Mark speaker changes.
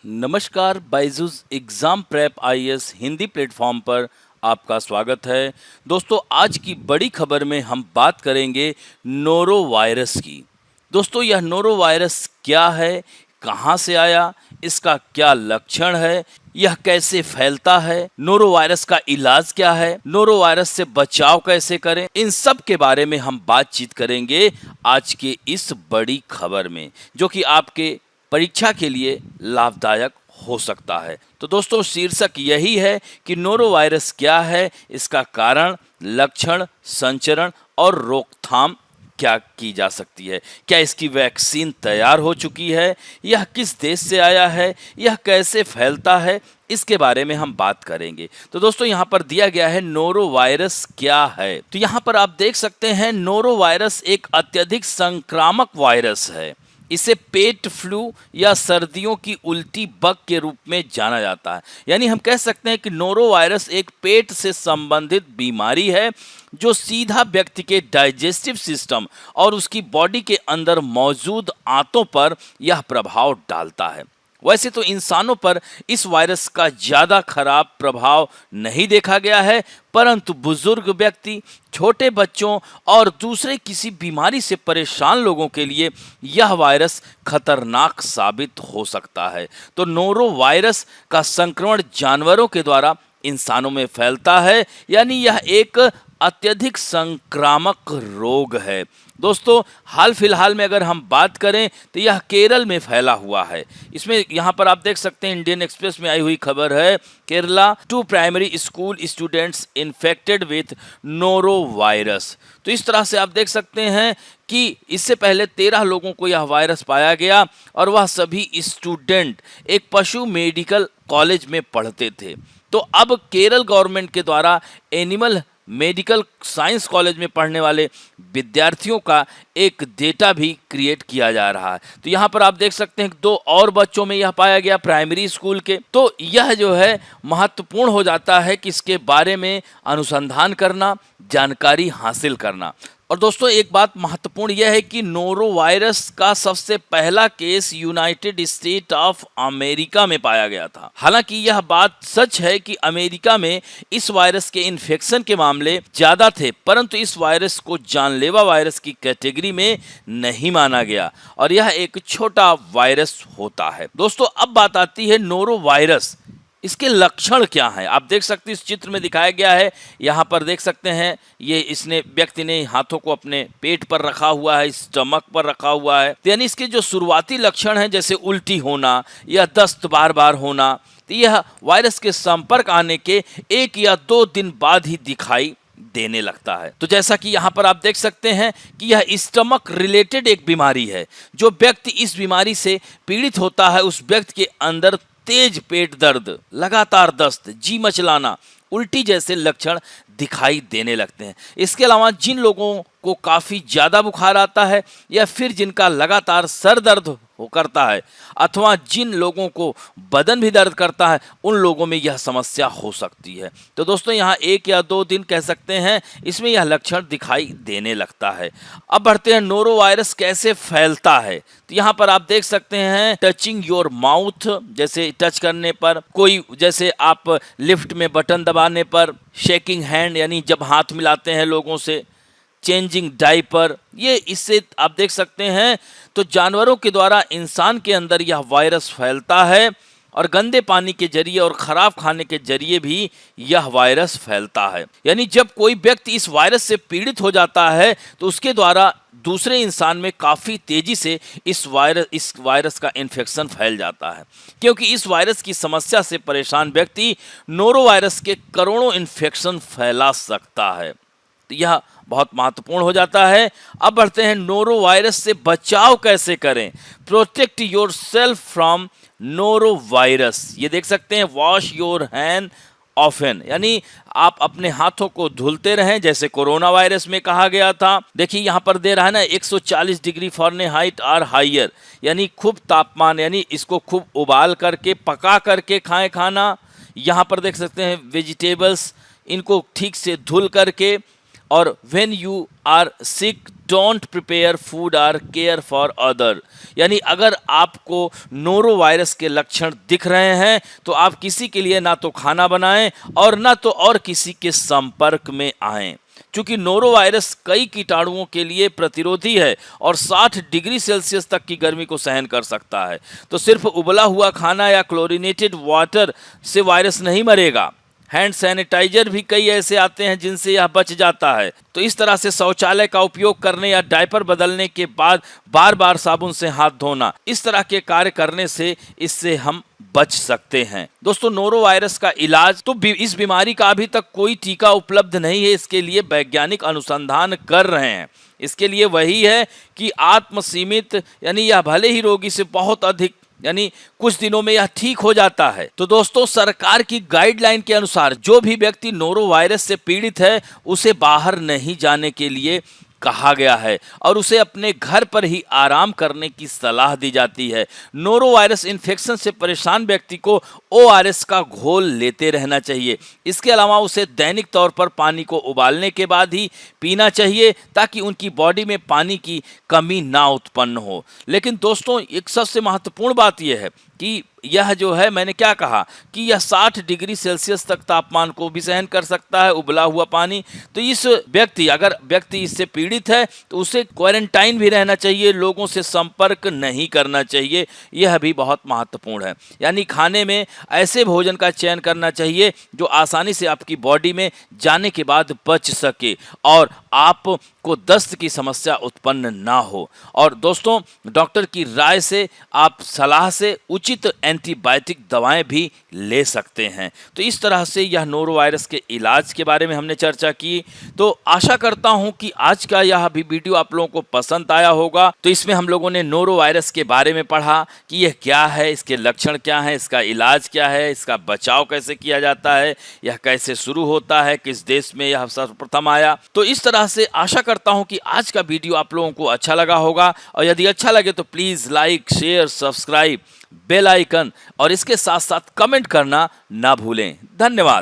Speaker 1: नमस्कार, Byju's exam prep IAS Hindi platform पर आपका स्वागत है। दोस्तों, आज की बड़ी खबर में हम बात करेंगे नोरो वायरस की। दोस्तों, यह नोरो वायरस क्या है, कहाँ से आया, इसका क्या लक्षण है, यह कैसे फैलता है, नोरो वायरस का इलाज क्या है, नोरो वायरस से बचाव कैसे करें, इन सब के बारे में हम बातचीत करेंगे आज के इस बड़ी खबर में, जो कि आपके परीक्षा के लिए लाभदायक हो सकता है। तो दोस्तों, शीर्षक यही है कि नोरो वायरस क्या है, इसका कारण, लक्षण, संचरण और रोकथाम क्या की जा सकती है। क्या इसकी वैक्सीन तैयार हो चुकी है, यह किस देश से आया है, यह कैसे फैलता है, इसके बारे में हम बात करेंगे। तो दोस्तों, यहाँ पर दिया गया है नोरो वायरस क्या है। तो यहाँ पर आप देख सकते हैं, नोरो वायरस एक अत्यधिक संक्रामक वायरस है। इसे पेट फ्लू या सर्दियों की उल्टी बग के रूप में जाना जाता है। यानी हम कह सकते हैं कि नोरो वायरस एक पेट से संबंधित बीमारी है जो सीधा व्यक्ति के डाइजेस्टिव सिस्टम और उसकी बॉडी के अंदर मौजूद आंतों पर यह प्रभाव डालता है। वैसे तो इंसानों पर इस वायरस का ज़्यादा खराब प्रभाव नहीं देखा गया है, परंतु बुजुर्ग व्यक्ति, छोटे बच्चों और दूसरे किसी बीमारी से परेशान लोगों के लिए यह वायरस खतरनाक साबित हो सकता है। तो नोरो वायरस का संक्रमण जानवरों के द्वारा इंसानों में फैलता है, यानी यह एक अत्यधिक संक्रामक रोग है। दोस्तों, हाल फिलहाल में अगर हम बात करें तो यह केरल में फैला हुआ है। इसमें यहाँ पर आप देख सकते हैं, इंडियन एक्सप्रेस में आई हुई खबर है, Kerala 2 primary school students infected with noro virus. तो इस तरह से आप देख सकते हैं कि इससे पहले 13 लोगों को यह वायरस पाया गया और वह सभी स्टूडेंट एक पशु मेडिकल कॉलेज में पढ़ते थे। तो अब केरल गवर्नमेंट के द्वारा एनिमल मेडिकल साइंस कॉलेज में पढ़ने वाले विद्यार्थियों का एक डेटा भी क्रिएट किया जा रहा है। तो यहाँ पर आप देख सकते हैं कि 2 और बच्चों में यह पाया गया, प्राइमरी स्कूल के। तो यह जो है महत्वपूर्ण हो जाता है कि इसके बारे में अनुसंधान करना, जानकारी हासिल करना। और दोस्तों, एक बात महत्वपूर्ण यह है कि नोरो वायरस का सबसे पहला case United state of America में पाया गया था। हालांकि यह बात सच है कि अमेरिका में इस वायरस के इन्फेक्शन के मामले ज़्यादा थे, परंतु इस वायरस को जानलेवा वायरस की कैटेगरी में नहीं माना गया और यह एक छोटा वायरस होता है। दोस्तों, अब बात आती है नोरो वायरस, इसके लक्षण क्या हैं। आप देख सकते हैं, इस चित्र में दिखाया गया है, यहाँ पर देख सकते हैं, ये इसने व्यक्ति ने हाथों को अपने पेट पर रखा हुआ है, स्टमक पर रखा हुआ है। तो यानी इसके जो शुरुआती लक्षण हैं, जैसे उल्टी होना या दस्त बार बार होना, तो यह वायरस के संपर्क आने के 1 या 2 दिन बाद ही दिखाई देने लगता है। तो जैसा कि यहाँ पर आप देख सकते हैं कि यह स्टमक रिलेटेड एक बीमारी है। जो व्यक्ति इस बीमारी से पीड़ित होता है, उस व्यक्ति के अंदर तेज पेट दर्द, लगातार दस्त, जी मचलाना, उल्टी जैसे लक्षण दिखाई देने लगते हैं। इसके अलावा जिन लोगों को काफ़ी ज़्यादा बुखार आता है या फिर जिनका लगातार सर दर्द हो करता है, अथवा जिन लोगों को बदन भी दर्द करता है, उन लोगों में यह समस्या हो सकती है। तो दोस्तों, यहाँ 1 या 2 दिन कह सकते हैं, इसमें यह लक्षण दिखाई देने लगता है। अब बढ़ते हैं, नोरो वायरस कैसे फैलता है। तो यहाँ पर आप देख सकते हैं, टचिंग योर माउथ, जैसे टच करने पर, कोई जैसे आप लिफ्ट में बटन दबाने पर, शेकिंग हैंड यानी जब हाथ मिलाते हैं लोगों से, चेंजिंग डायपर, ये इससे आप देख सकते हैं। तो जानवरों के द्वारा इंसान के अंदर यह वायरस फैलता है और गंदे पानी के जरिए और खराब खाने के जरिए भी यह वायरस फैलता है। यानी जब कोई व्यक्ति इस वायरस से पीड़ित हो जाता है तो उसके द्वारा दूसरे इंसान में काफ़ी तेज़ी से इस वायरस का इन्फेक्शन फैल जाता है, क्योंकि इस वायरस की समस्या से परेशान व्यक्ति नोरो वायरस के करोड़ों इन्फेक्शन फैला सकता है। तो यह बहुत महत्वपूर्ण हो जाता है। अब बढ़ते हैं, नोरो वायरस से बचाव कैसे करें। Protect your self from noro virus. ये देख सकते हैं, वॉश योर हैंड ऑफन, यानी आप अपने हाथों को धुलते रहें, जैसे कोरोना वायरस में कहा गया था। देखिए यहाँ पर दे रहा है ना, 140 डिग्री फ़ारेनहाइट और हाइयर, यानी खूब तापमान, यानी इसको खूब उबाल करके पका करके खाएं खाना। यहाँ पर देख सकते हैं वेजिटेबल्स, इनको ठीक से धुल करके और when you are sick don't prepare food और केयर फॉर अदर। यानी अगर आपको नोरो वायरस के लक्षण दिख रहे हैं तो आप किसी के लिए ना तो खाना बनाएं और ना तो और किसी के संपर्क में आएं। चूंकि नोरो वायरस कई कीटाणुओं के लिए प्रतिरोधी है और 60 डिग्री सेल्सियस तक की गर्मी को सहन कर सकता है। तो सिर्फ उबला हुआ खाना या क्लोरीनेटेड वाटर से वायरस नहीं मरेगा। हैंड सैनिटाइजर भी कई ऐसे आते हैं जिनसे यह बच जाता है। तो इस तरह से शौचालय का उपयोग करने या डायपर बदलने के बाद बार बार साबुन से हाथ धोना, इस तरह के कार्य करने से इससे हम बच सकते हैं। दोस्तों, नोरो वायरस का इलाज तो इस बीमारी का अभी तक कोई टीका उपलब्ध नहीं है। इसके लिए वैज्ञानिक अनुसंधान कर रहे हैं। इसके लिए वही है कि आत्मसीमित, यानी यह भले ही रोगी से बहुत अधिक, यानी कुछ दिनों में यह ठीक हो जाता है। तो दोस्तों, सरकार की गाइडलाइन के अनुसार जो भी व्यक्ति नोरो वायरस से पीड़ित है उसे बाहर नहीं जाने के लिए कहा गया है और उसे अपने घर पर ही आराम करने की सलाह दी जाती है। नोरो वायरस इन्फेक्शन से परेशान व्यक्ति को ORS का घोल लेते रहना चाहिए। इसके अलावा उसे दैनिक तौर पर पानी को उबालने के बाद ही पीना चाहिए ताकि उनकी बॉडी में पानी की कमी ना उत्पन्न हो। लेकिन दोस्तों, एक सबसे महत्वपूर्ण बात यह है कि यह जो है, मैंने क्या कहा कि यह 60 डिग्री सेल्सियस तक तापमान को भी सहन कर सकता है, उबला हुआ पानी। तो इस अगर व्यक्ति इससे पीड़ित है तो उसे क्वारंटाइन भी रहना चाहिए, लोगों से संपर्क नहीं करना चाहिए। यह भी बहुत महत्वपूर्ण है। यानी खाने में ऐसे भोजन का चयन करना चाहिए जो आसानी से आपकी बॉडी में जाने के बाद बच सके और आपको दस्त की समस्या उत्पन्न ना हो। और दोस्तों, डॉक्टर की राय से, आप सलाह से उचित एंटीबायोटिक दवाएं भी ले सकते हैं। तो इस तरह से यह नोरो वायरस के इलाज के बारे में हमने चर्चा की। तो आशा करता हूं कि आज का यह भी वीडियो आप लोगों को पसंद आया होगा। तो इसमें हम लोगों ने नोरो वायरस के बारे में पढ़ा कि यह क्या है, इसके लक्षण क्या हैं, इसका इलाज क्या है, इसका बचाव कैसे किया जाता है, यह कैसे शुरू होता है, किस देश में यह सर्वप्रथम आया। तो इस तरह से आशा करता हूं कि आज का वीडियो आप लोगों को अच्छा लगा होगा और यदि अच्छा लगे तो please like, share, subscribe, bell icon और इसके साथ साथ कमेंट करना ना भूलें। धन्यवाद।